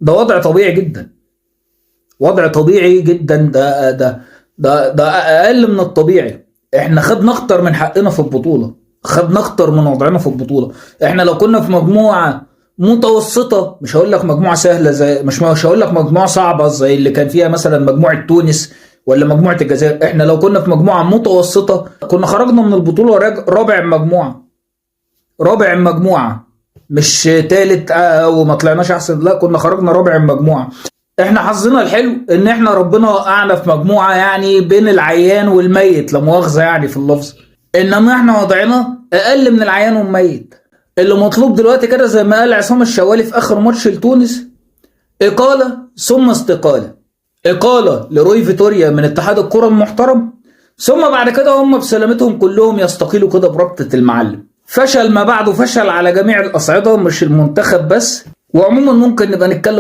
ده وضع طبيعي جدا، وضع طبيعي جدا. ده اقل من الطبيعي. احنا خدنا اكتر من حقنا في البطولة، خدنا اكتر من وضعنا في البطولة. احنا لو كنا في مجموعة متوسطة، مش هقول لك مجموعة سهلة، زي مش هقول لك مجموعة صعبة زي اللي كان فيها مثلا مجموعة تونس ولا مجموعة الجزائر. احنا لو كنا في مجموعة متوسطة كنا خرجنا من البطولة رابع المجموعة، رابع المجموعة، مش تالت او ما طلعناش احسن، لا كنا خرجنا رابع المجموعة. احنا حظنا الحلو ان احنا ربنا وقعنا في مجموعة يعني بين العيان والميت، لا مؤاخذة يعني في اللفظ. انما احنا وضعنا اقل من العيان والميت. اللي مطلوب دلوقتي كده زي ما قال عصام الشوالي في اخر ماتش لتونس، اقالة ثم استقالة. اقالة لروي فيتوريا من اتحاد الكرة المحترم، ثم بعد كده هم بسلامتهم كلهم يستقيلوا كده بربطة المعلم. فشل ما بعده فشل على جميع الاصعدة، مش المنتخب بس. وعموما ممكن نبقى نتكلم